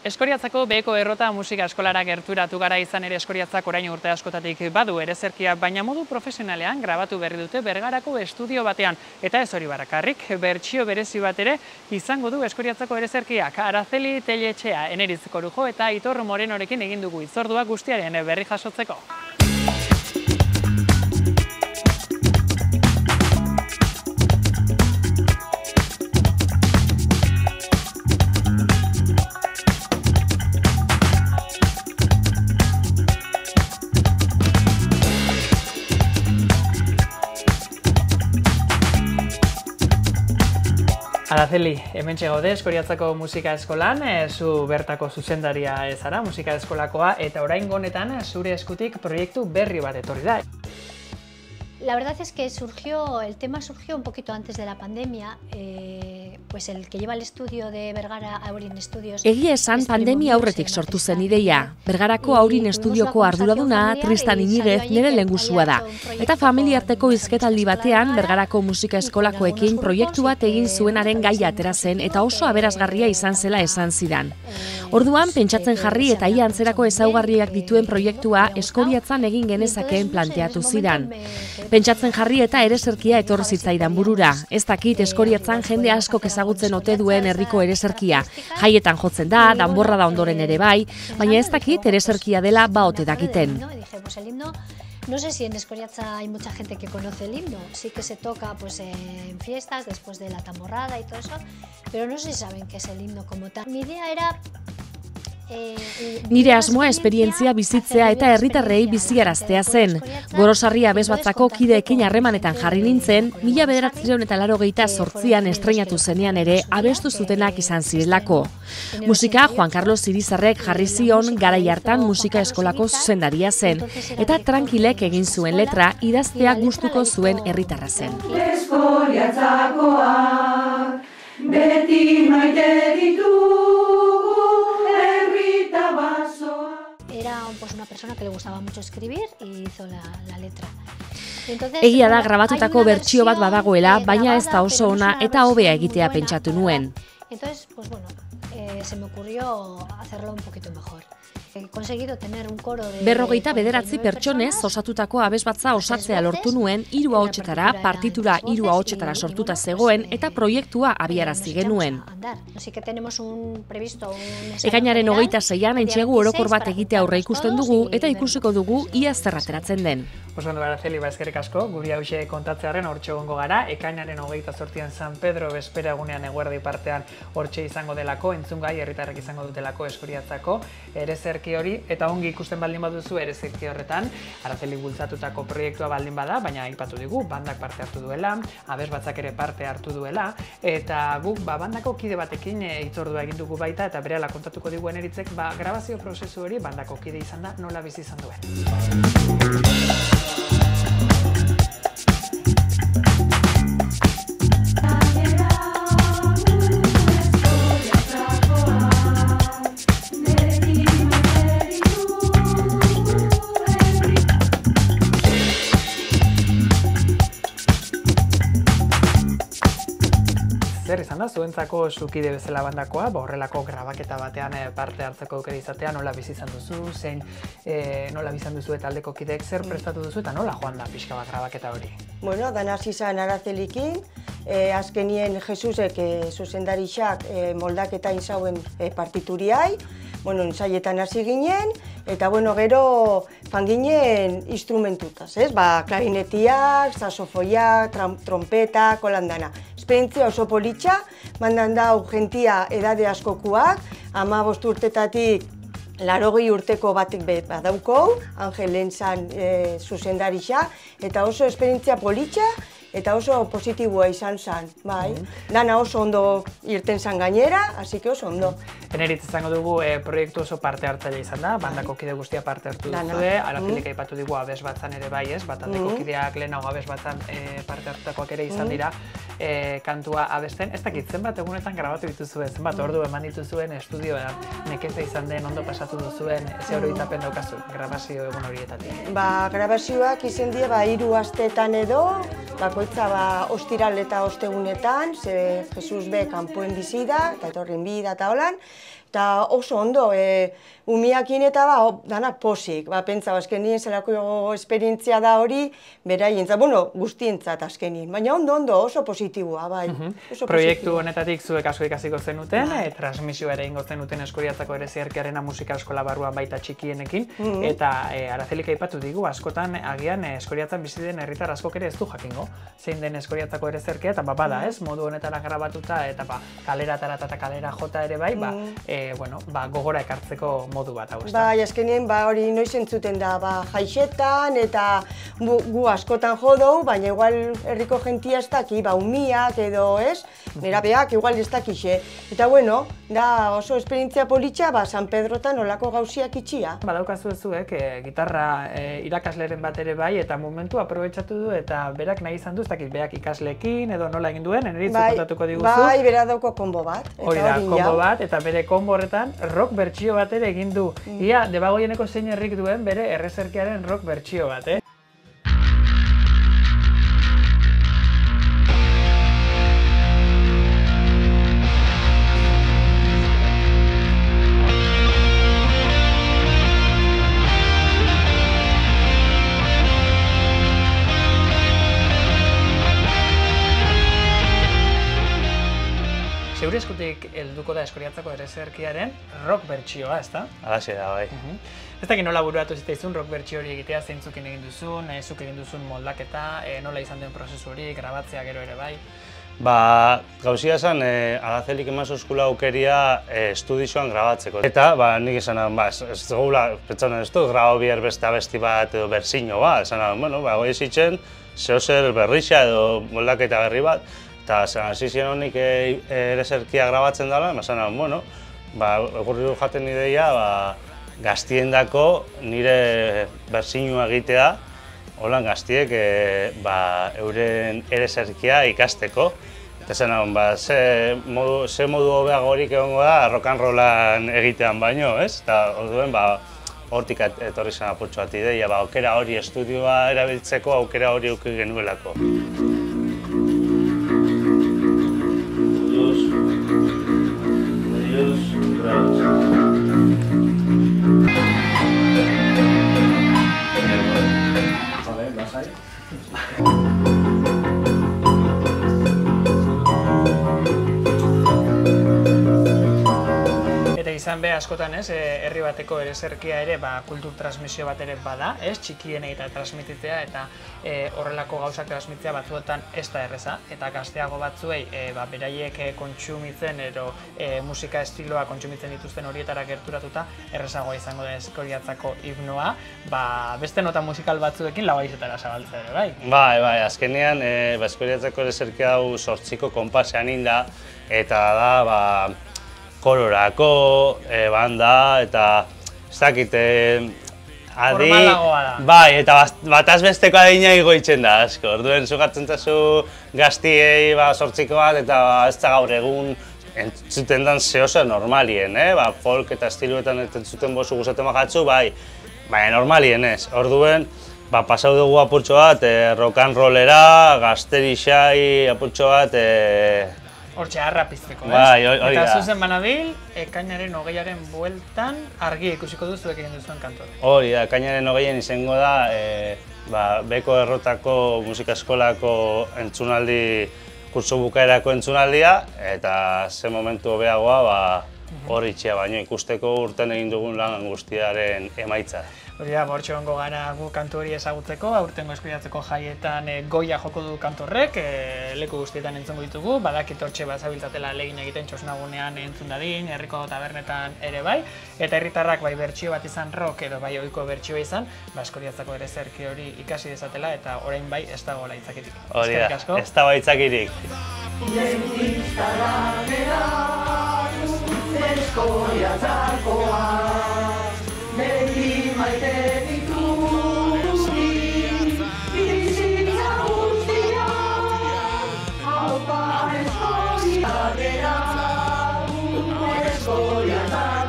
Eskoriatzako beheko errota musika eskolara gerturatu gara, izan ere Eskoriatzak orain urte askotatik badu erezerkia, baina modu profesionalean grabatu berri dute Bergarako estudio batean. Eta ez hori barakarrik, bertsio berezi bat ere izango du Eskoriatzako erezerkiak. Araceli Telletxea, Eneritz Korujo eta Aitor Morenorekin egin dugu hitzordua guztiaren berri jasotzeko. Araceli, hementxe gaude Eskoriatzako musika eskolan, zu bertako zuzendaria zara, musika eskolakoa, eta oraingo honetan zure eskutik proiektu berri bat etorri da. La verdad es que el tema surgió un poquito antes de la pandemia, pues el que lleva el estudio de Bergara Aurin Studios. Egia esan pandemia aurretik sortu zen ideia. Bergarako Aurin Estudioko arduraduna Tristan Iñiguez nire lehengusua da. Eta familiarteko hizketaldi batean Bergarako musika eskolakoekin proiektu bat egin zuenaren gaia atera zen eta oso aberasgarria izan zela esan zidan. Orduan pentsatzen jarri eta ia antzerako ezaugarriak dituen proiektua Eskoriatzan egin genezakeen planteatu zidan. Pentsatzen jarri eta ereserkia etorri zitzaidan burura. Ez dakit Eskoriatzan jende askok ezagutzen ote duen herriko ereserkia. Jaietan jotzen da, danborra da ondoren ere bai, baina ez dakit ereserkia dela ba ote dakiten. No sé si en Eskoriatza hay mucha gente que conoce el himno, sí que se toca pues en fiestas después de la tamborrada y todo eso, pero no sé si saben qué es el himno como tal. Mi idea era Nire asmoa esperientzia bizitzea eta herritarrei biziaraztea zen. Gorosarri abesbatzako kideekin harremanetan jarri nintzen, 1988an estreinatu zenean ere abestu zutenak izan zirelako. Musika Juan Carlos Irizarrek jarri zion garai hartan musika eskolako zuzendaria zen, eta Trankilek egin zuen letra idaztea gustuko zuen herritarra zen. Eskoriatzakoak beti maite ditugu. Era pues una persona que le gustaba mucho escribir y hizo la letra. Egia da grabatutako bertsio bat badagoela, baina ez da oso ona eta hobea egitea pentsatu nuen. Entonces, pues bueno, se me ocurrió hacerlo un poquito mejor. He conseguido tener un coro de 49 pertsonez osatutako abesbatza osatzea lortu nuen 3 ahotsetara, partitura 3 ahotsetara sortuta zegoen eta proiektua abiarazi genuen. Ekainaren 26an entsegu orokor bat egitea aurre ikusten dugu eta ikusiko dugu ia zer ateratzen den. Ondo, Araceli, eskerrik asko, guri hauxe kontatzearen hortxe egongo gara, ekainaren 28an San Pedro bespera egunean eguerdi partean hortxe izango delako, entzungai herritarrek izango dutelako Eskoriatzako erezerki hori, eta ongi ikusten baldin baduzu erezerki horretan, Araceli bultzatutako proiektua baldin bada, baina aipatu digu, bandak parte hartu duela, abesbatzak ere parte hartu duela, eta guk bandako kide batekin hitzordua egin dugu baita, eta berehala kontatuko digu Eneritzek, grabazio prozesu hori bandako kide izan da, nola bizi izan duen. Zer izan da, zuentzako zukide bezala bandakoa, horrelako grabaketa batean parte hartzeko aukera izatea, nola bizi izan duzu, nola bizan duzu eta aldeko kideek zer prestatu duzu eta nola joan da pixka bat grabaketa hori? Bueno, dan hasi izan Aracelikin, azkenien Jesusek zuzendarixak moldaketa inzauen partituriai, bueno, ensaietan hasi ginen, eta bueno, gero fanginen instrumentutaz, ez? Klarinetiak, saxofoiak, trompetak, holandana. Esperientzia oso politxa, mandan da urgentia edade askokuak, 15 urtetatik 80 urteko batek badaukou, Angel Lenzan zuzendarixa, eta oso esperientzia politxa, eta oso positiboa izan zen, bai. Dana oso ondo irten zen gainera, hasi que oso ondo. Eneritz izango dugu proiektu oso parte hartzaile izan da, bandako kide guztia parte hartu duzue, Aracelik aipatu digu abesbatzan ere bai ez, bataldeko kideak lehenago abesbatzan parte hartutakoak ere izan dira kantua abesten. Ez dakit, zenbat egunetan grabatu dituzue, zenbat ordu eman dituzuen estudioan, nekeza izan den, ondo pasatu duzuen, ze oroitzapen daukazu, grabazio egun horietatik? Grabazioak izan dira 3 asteetan edo, bakoitza ostiral eta ostegunetan, ze Jesus be kanpoen bizi da, eta etorren bi da eta holan, eta oso ondo, umiakin eta danak posik, pentsa, azkenien zelako esperientzia da hori, beraientzat, guztientzat azkenien, baina ondo, oso positiboa, bai. Proiektu honetatik zuek asko ikasiko zenuten, transmisioa ere ingo zenuten Eskoriatzako Erezerkiarena musika eskola barruan baita txikienekin, eta Arazelik aipatu digu, askotan agian Eskoriatzan bizi den herritar askok ere ez du jakingo, zein den Eskoriatzako Erezerkia, eta bada ez, modu honetara grabatuta, eta kalera tarata eta kalera jota ere bai, gogora ekartzeko modu bat, hau ez da? Bai, azkenien hori noiz entzuten da, jaixetan eta gu askotan jodou, baina igual herriko jentia ez daki, umiak edo ez, nerabeak igual ez dakixe. Eta da oso esperientzia politxa, San Pedrotan olako gauziak itxia. Badaukazu zuek, gitarra irakasleren bat ere bai, eta momentu aprobetxatu du, eta berak nahi izan du, ez dakit, berak ikaslekin edo nola egin duen, eneritzu kontatuko diguzu. Bai, bera dauko konbo bat. Hori da, konbo bat, eta bere konbo horretan rock bertsio bat ere egin du. Ia, Debagoieneko zein herrik duen bere Errezerkiaren rock bertsio bat, Zeure eskutik helduko da Eskoriatzako Erezerkiaren rock bertsioa, ezta? Halaxe da, bai. Ez dakit nola buruatu zitzaizun rock bertsio hori egitea, zeintzukin egin duzun, zuk egin duzun moldaketa, nola izan den prozesu hori, grabatzea gero ere bai? Gauzia esan, Arazelik emazu eskula aukeria estudioan grabatzeko. Eta, nik esan, ez gula, pentsan ez dut, grabo bihar beste abesti bat edo berzino bat, esan, goi zitzen, zehozer berrixa edo moldaketa berri bat, eta hasi ziren honik Erezerkia grabatzen dela, esan, egurri du jaten ideia, gaztiendako nire berzinua egitea, holan gaztiek euren Erezerkia ikasteko. Eta zen, ze modu hobeago horik egongo da rock and rollan egitean baino, ez? Eta orduen, hortik etorri zen apurtxo bat ideia, aukera hori estudioa erabiltzeko, aukera hori auki genuelako. Izan be askotan ez, herri bateko Erezerkia ere kultur transmisio bat ere bada, ez, txikienei eta transmititzea eta horrelako gauzak transmitzea batzuetan ez da erreza, eta gazteago batzuei beraiek kontsumitzen edo musika estiloa kontsumitzen dituzten horietara gerturatuta errezagoa izango da Eskoriatzako himnoa, beste nota musikal batzuekin lagaizetara zabaltzea ere, bai? Bai, azkenean Eskoriatzako Erezerkia hau 8 konpasean inda, eta da, kolorako, banda, eta ez dakit, formalagoa da. Bai, eta bataz besteko adina igoitzen da, asko. Orduen, zugartzen zazu gaztiei 8 bat, eta ez da gaur egun entzuten dan zehozer normalien, folk eta estiluetan entzuten bozu guzaten bakatzu, bai, normalien ez. Orduen, pasau dugu apurtxo bat, rock and rollera, gazterixai apurtxo bat, Hortxe, harra pizteko, ez? Bai, hori da. Eta zuzen banabil, ekainaren 20aren bueltan argi ikusiko duzuek egin duzuen kantor. Hori da, ekainaren 20an izango da, Beko Errotako musika eskolako entzunaldi, kurso bukaerako entzunaldia, eta ze momentu hobeagoa hori itxea baino ikusteko urten egin dugun lan guztiaren emaitza. Hori da, bortxo hongo gara gu kantu hori ezagutzeko, aurtengo Eskoriatzeko jaietan goia joko du kantorrek, leku guztietan entzungo ditugu, badakit hortxe zabiltzatela legin egiten txosnagunean entzun dadin, herriko tabernetan ere bai, eta herritarrak bai bertsio bat izan rock edo bai ohiko bertsioa izan, Eskoriatzako Erezerki hori ikasi dezatela eta orain bai ez dagoela aitzakirik. Hori da, ez dago aitzakirik. Beti maite ditugunik, bizitza guztia, haupa Eskoriatera, Eskoriatera.